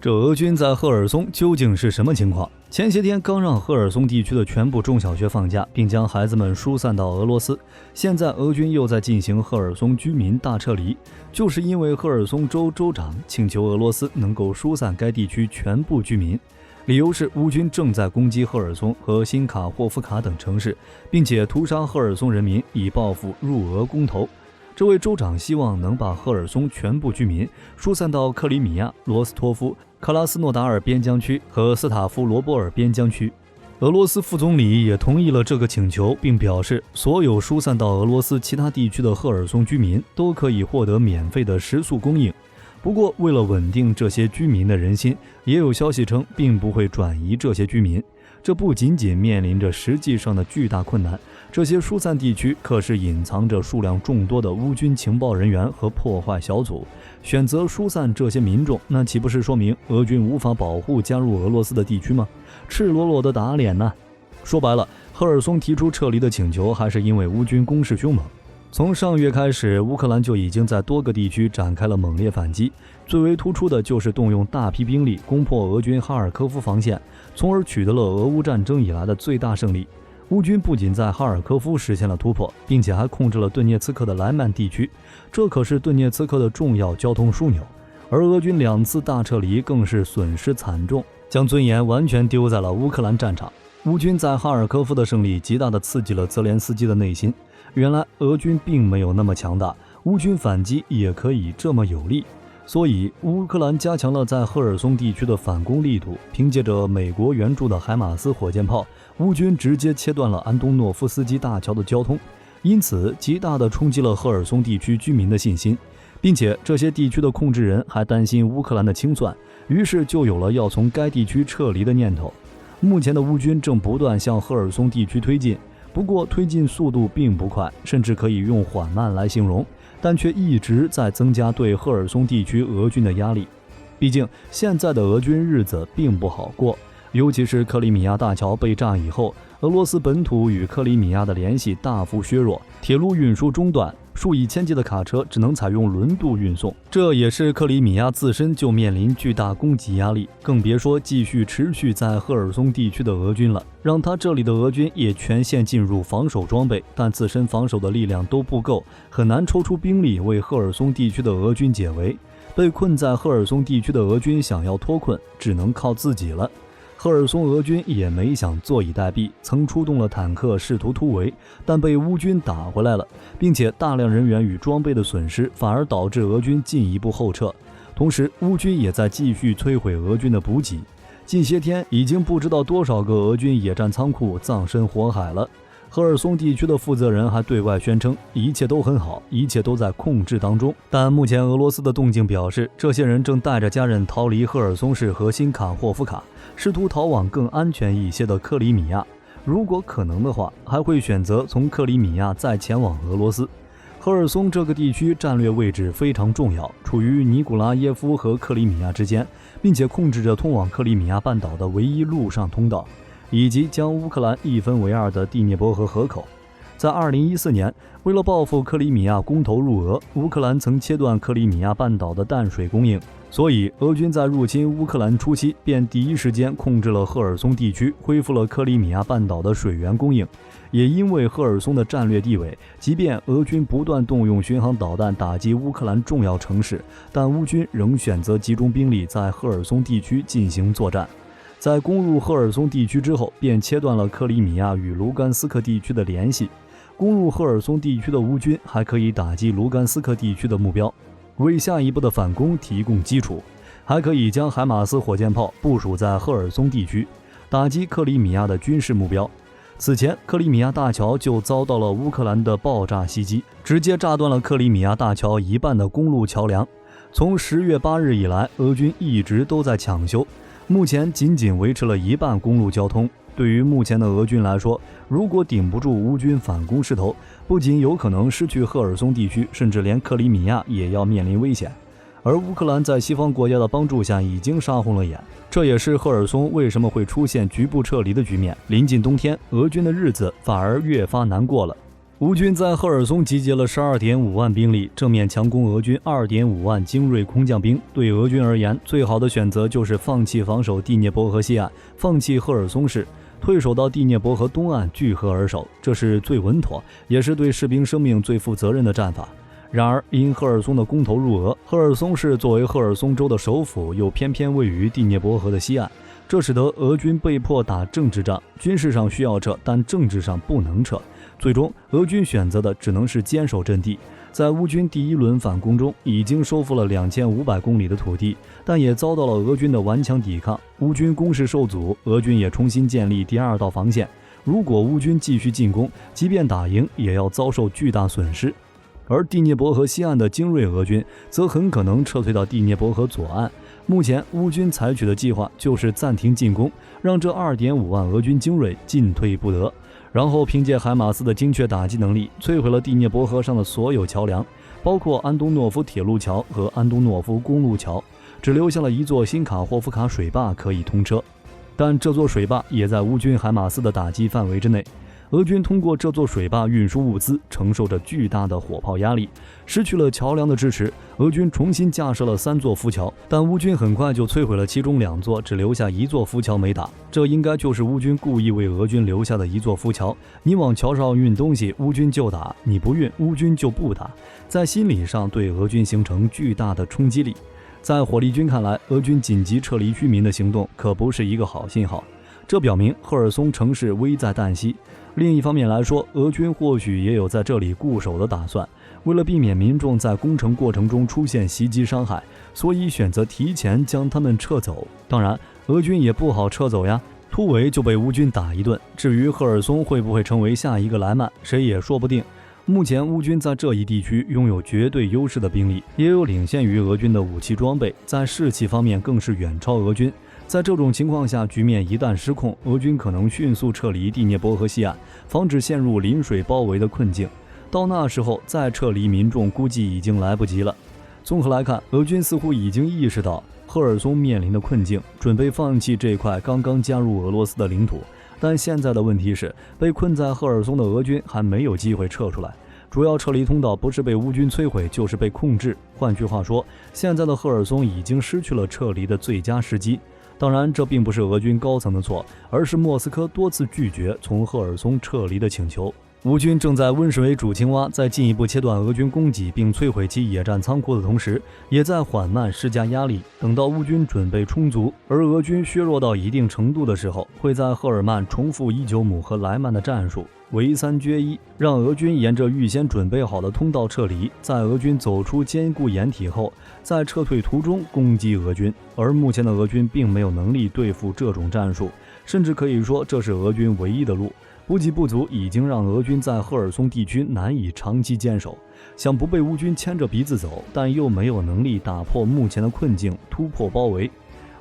这俄军在赫尔松究竟是什么情况？前些天刚让赫尔松地区的全部中小学放假，并将孩子们疏散到俄罗斯。现在俄军又在进行赫尔松居民大撤离，就是因为赫尔松州州长请求俄罗斯能够疏散该地区全部居民，理由是乌军正在攻击赫尔松和新卡霍夫卡等城市，并且屠杀赫尔松人民，以报复入俄公投。这位州长希望能把赫尔松全部居民疏散到克里米亚、罗斯托夫、克拉斯诺达尔边疆区和斯塔夫罗波尔边疆区。俄罗斯副总理也同意了这个请求，并表示所有疏散到俄罗斯其他地区的赫尔松居民都可以获得免费的食宿供应。不过，为了稳定这些居民的人心，也有消息称并不会转移这些居民。这不仅仅面临着实际上的巨大困难，这些疏散地区可是隐藏着数量众多的乌军情报人员和破坏小组。选择疏散这些民众，那岂不是说明俄军无法保护加入俄罗斯的地区吗？赤裸裸的打脸呢！说白了，赫尔松提出撤离的请求，还是因为乌军攻势凶猛。从上月开始，乌克兰就已经在多个地区展开了猛烈反击，最为突出的就是动用大批兵力攻破俄军哈尔科夫防线，从而取得了俄乌战争以来的最大胜利。乌军不仅在哈尔科夫实现了突破，并且还控制了顿涅茨克的莱曼地区，这可是顿涅茨克的重要交通枢纽。而俄军2次大撤离更是损失惨重，将尊严完全丢在了乌克兰战场。乌军在哈尔科夫的胜利极大地刺激了泽连斯基的内心，原来俄军并没有那么强大，乌军反击也可以这么有力。所以乌克兰加强了在赫尔松地区的反攻力度，凭借着美国援助的海马斯火箭炮，乌军直接切断了安东诺夫斯基大桥的交通，因此极大地冲击了赫尔松地区居民的信心，并且这些地区的控制人还担心乌克兰的清算，于是就有了要从该地区撤离的念头。目前的乌军正不断向赫尔松地区推进，不过推进速度并不快，甚至可以用缓慢来形容，但却一直在增加对赫尔松地区俄军的压力。毕竟现在的俄军日子并不好过，尤其是克里米亚大桥被炸以后，俄罗斯本土与克里米亚的联系大幅削弱，铁路运输中断，数以千计的卡车只能采用轮渡运送，这也是克里米亚自身就面临巨大供给压力，更别说继续持续在赫尔松地区的俄军了。让他这里的俄军也全线进入防守装备，但自身防守的力量都不够，很难抽出兵力为赫尔松地区的俄军解围。被困在赫尔松地区的俄军想要脱困，只能靠自己了。赫尔松俄军也没想坐以待毙，曾出动了坦克试图突围，但被乌军打回来了，并且大量人员与装备的损失反而导致俄军进一步后撤。同时乌军也在继续摧毁俄军的补给，近些天已经不知道多少个俄军野战仓库葬身火海了。赫尔松地区的负责人还对外宣称一切都很好，一切都在控制当中，但目前俄罗斯的动静表示，这些人正带着家人逃离赫尔松市和新卡霍夫卡，试图逃往更安全一些的克里米亚，如果可能的话，还会选择从克里米亚再前往俄罗斯。赫尔松这个地区战略位置非常重要，处于尼古拉耶夫和克里米亚之间，并且控制着通往克里米亚半岛的唯一陆上通道，以及将乌克兰一分为二的第聂伯河河口。在2014年，为了报复克里米亚公投入俄，乌克兰曾切断克里米亚半岛的淡水供应，所以俄军在入侵乌克兰初期便第一时间控制了赫尔松地区，恢复了克里米亚半岛的水源供应。也因为赫尔松的战略地位，即便俄军不断动用巡航导弹打击乌克兰重要城市，但乌军仍选择集中兵力在赫尔松地区进行作战。在攻入赫尔松地区之后，便切断了克里米亚与卢甘斯克地区的联系。攻入赫尔松地区的乌军还可以打击卢甘斯克地区的目标，为下一步的反攻提供基础，还可以将海马斯火箭炮部署在赫尔松地区，打击克里米亚的军事目标。此前，克里米亚大桥就遭到了乌克兰的爆炸袭击，直接炸断了克里米亚大桥一半的公路桥梁。从10月8日以来，俄军一直都在抢修，目前仅仅维持了一半公路交通。对于目前的俄军来说，如果顶不住乌军反攻势头，不仅有可能失去赫尔松地区，甚至连克里米亚也要面临危险。而乌克兰在西方国家的帮助下已经杀红了眼，这也是赫尔松为什么会出现局部撤离的局面。临近冬天，俄军的日子反而越发难过了。乌军在赫尔松集结了12.5万兵力，正面强攻俄军2.5万精锐空降兵。对俄军而言，最好的选择就是放弃防守第聂伯河西岸，放弃赫尔松市，退守到第聂伯河东岸据河而守，这是最稳妥，也是对士兵生命最负责任的战法。然而，因赫尔松的攻投入俄，赫尔松市作为赫尔松州的首府，又偏偏位于第聂伯河的西岸，这使得俄军被迫打政治仗，军事上需要撤，但政治上不能撤。最终，俄军选择的只能是坚守阵地。在乌军第一轮反攻中，已经收复了2500公里的土地，但也遭到了俄军的顽强抵抗。乌军攻势受阻，俄军也重新建立第二道防线。如果乌军继续进攻，即便打赢，也要遭受巨大损失。而第聂伯河西岸的精锐俄军则很可能撤退到第聂伯河左岸。目前乌军采取的计划就是暂停进攻，让这2.5万俄军精锐进退不得，然后凭借海马斯的精确打击能力摧毁了第聂伯河上的所有桥梁，包括安东诺夫铁路桥和安东诺夫公路桥，只留下了一座新卡霍夫卡水坝可以通车，但这座水坝也在乌军海马斯的打击范围之内。俄军通过这座水坝运输物资，承受着巨大的火炮压力。失去了桥梁的支持，俄军重新架设了3座浮桥，但乌军很快就摧毁了其中2座，只留下1座浮桥没打。这应该就是乌军故意为俄军留下的1座浮桥。你往桥上运东西，乌军就打；你不运，乌军就不打。在心理上对俄军形成巨大的冲击力。在火力军看来，俄军紧急撤离居民的行动可不是一个好信号。这表明赫尔松城市危在旦夕。另一方面来说，俄军或许也有在这里固守的打算，为了避免民众在攻城过程中出现袭击伤害，所以选择提前将他们撤走。当然，俄军也不好撤走呀，突围就被乌军打一顿。至于赫尔松会不会成为下一个莱曼，谁也说不定。目前乌军在这一地区拥有绝对优势的兵力，也有领先于俄军的武器装备，在士气方面更是远超俄军。在这种情况下，局面一旦失控，俄军可能迅速撤离第聂伯河西岸，防止陷入临水包围的困境。到那时候再撤离民众，估计已经来不及了。综合来看，俄军似乎已经意识到赫尔松面临的困境，准备放弃这块刚刚加入俄罗斯的领土。但现在的问题是，被困在赫尔松的俄军还没有机会撤出来。主要撤离通道不是被乌军摧毁，就是被控制。换句话说，现在的赫尔松已经失去了撤离的最佳时机。当然，这并不是俄军高层的错，而是莫斯科多次拒绝从赫尔松撤离的请求。乌军正在温水为煮青蛙，在进一步切断俄军供给并摧毁其野战仓库的同时，也在缓慢施加压力。等到乌军准备充足，而俄军削弱到一定程度的时候，会在赫尔曼重复伊久姆和莱曼的战术，围3决1，让俄军沿着预先准备好的通道撤离，在俄军走出坚固掩体后，在撤退途中攻击俄军。而目前的俄军并没有能力对付这种战术，甚至可以说这是俄军唯一的路。补给不足已经让俄军在赫尔松地区难以长期坚守，想不被乌军牵着鼻子走，但又没有能力打破目前的困境，突破包围。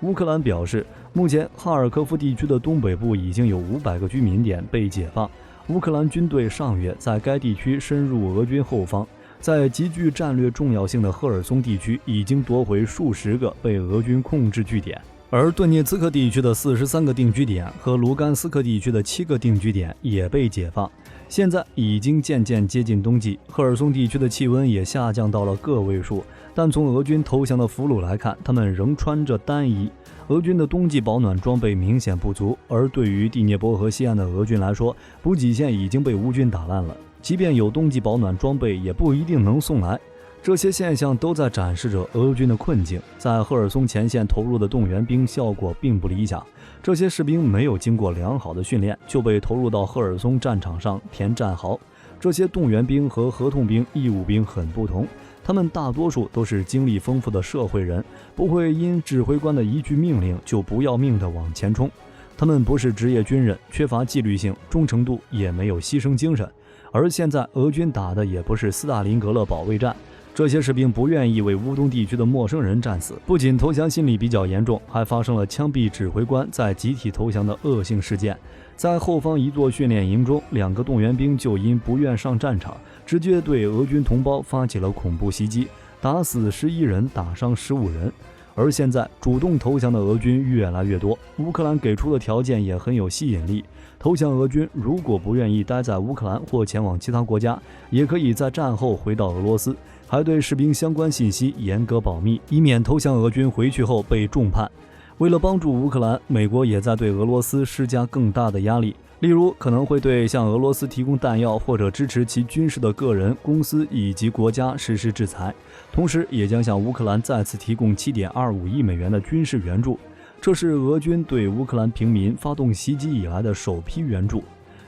乌克兰表示，目前哈尔科夫地区的东北部已经有500个居民点被解放。乌克兰军队上月在该地区深入俄军后方，在极具战略重要性的赫尔松地区已经夺回数十个被俄军控制据点。而顿涅茨克地区的43个定居点和卢甘斯克地区的7个定居点也被解放。现在已经渐渐接近冬季，赫尔松地区的气温也下降到了个位数，但从俄军投降的俘虏来看，他们仍穿着单衣。俄军的冬季保暖装备明显不足，而对于第聂伯河西岸的俄军来说，补给线已经被乌军打烂了，即便有冬季保暖装备，也不一定能送来。这些现象都在展示着俄军的困境。在赫尔松前线投入的动员兵效果并不理想，这些士兵没有经过良好的训练就被投入到赫尔松战场上填战壕。这些动员兵和合同兵、义务兵很不同，他们大多数都是经历丰富的社会人，不会因指挥官的一句命令就不要命地往前冲。他们不是职业军人，缺乏纪律性、忠诚度，也没有牺牲精神。而现在俄军打的也不是斯大林格勒保卫战，这些士兵不愿意为乌东地区的陌生人战死，不仅投降心理比较严重，还发生了枪毙指挥官在集体投降的恶性事件。在后方一座训练营中，2个动员兵就因不愿上战场，直接对俄军同胞发起了恐怖袭击，打死11人，打伤15人。而现在主动投降的俄军越来越多，乌克兰给出的条件也很有吸引力。投降俄军如果不愿意待在乌克兰或前往其他国家，也可以在战后回到俄罗斯，还对士兵相关信息严格保密，以免投降俄军回去后被重判。为了帮助乌克兰，美国也在对俄罗斯施加更大的压力，例如可能会对向俄罗斯提供弹药或者支持其军事的个人、公司以及国家实施制裁，同时也将向乌克兰再次提供7.25亿美元的军事援助。这是俄军对乌克兰平民发动袭击以来的首批援助。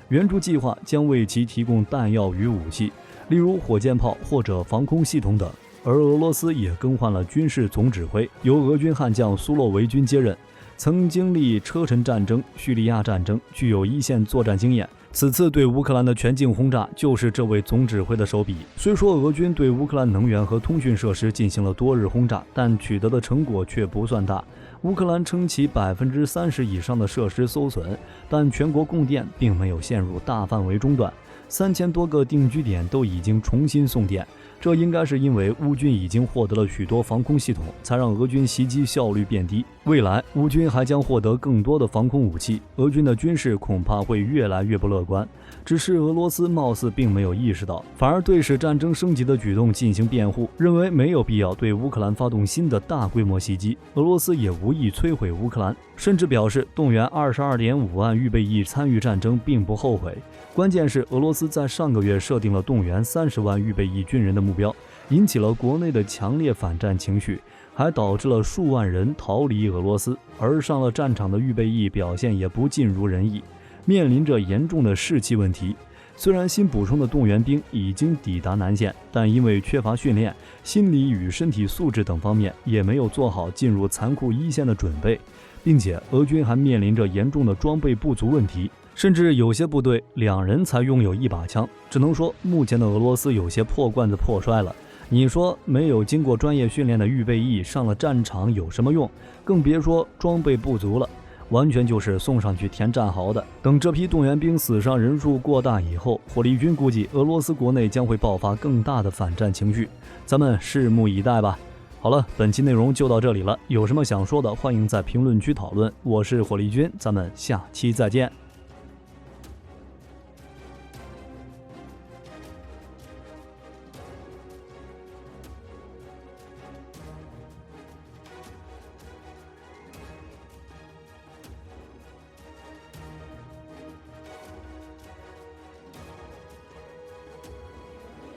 援助计划将为其提供弹药与武器，例如火箭炮或者防空系统等。而俄罗斯也更换了军事总指挥，由俄军悍将苏洛维军接任，曾经历车臣战争、叙利亚战争，具有一线作战经验。此次对乌克兰的全境轰炸就是这位总指挥的手笔。虽说俄军对乌克兰能源和通讯设施进行了多日轰炸，但取得的成果却不算大。乌克兰称其30%以上的设施受损，但全国供电并没有陷入大范围中断，3000多个定居点都已经重新送电。这应该是因为乌军已经获得了许多防空系统，才让俄军袭击效率变低。未来乌军还将获得更多的防空武器，俄军的军事恐怕会越来越不乐观。只是俄罗斯貌似并没有意识到，反而对使战争升级的举动进行辩护，认为没有必要对乌克兰发动新的大规模袭击。俄罗斯也无意摧毁乌克兰，甚至表示动员22.5万预备役参与战争并不后悔。关键是俄罗斯在上个月设定了动员30万预备役军人的目标，引起了国内的强烈反战情绪，还导致了数万人逃离俄罗斯。而上了战场的预备役表现也不尽如人意，面临着严重的士气问题。虽然新补充的动员兵已经抵达南线，但因为缺乏训练，心理与身体素质等方面也没有做好进入残酷一线的准备，并且俄军还面临着严重的装备不足问题，甚至有些部队2人才拥有1把枪。只能说目前的俄罗斯有些破罐子破摔了。你说没有经过专业训练的预备役上了战场有什么用？更别说装备不足了，完全就是送上去填战壕的。等这批动员兵死伤人数过大以后，火力军估计俄罗斯国内将会爆发更大的反战情绪，咱们拭目以待吧。好了，本期内容就到这里了，有什么想说的欢迎在评论区讨论。我是火力军，咱们下期再见。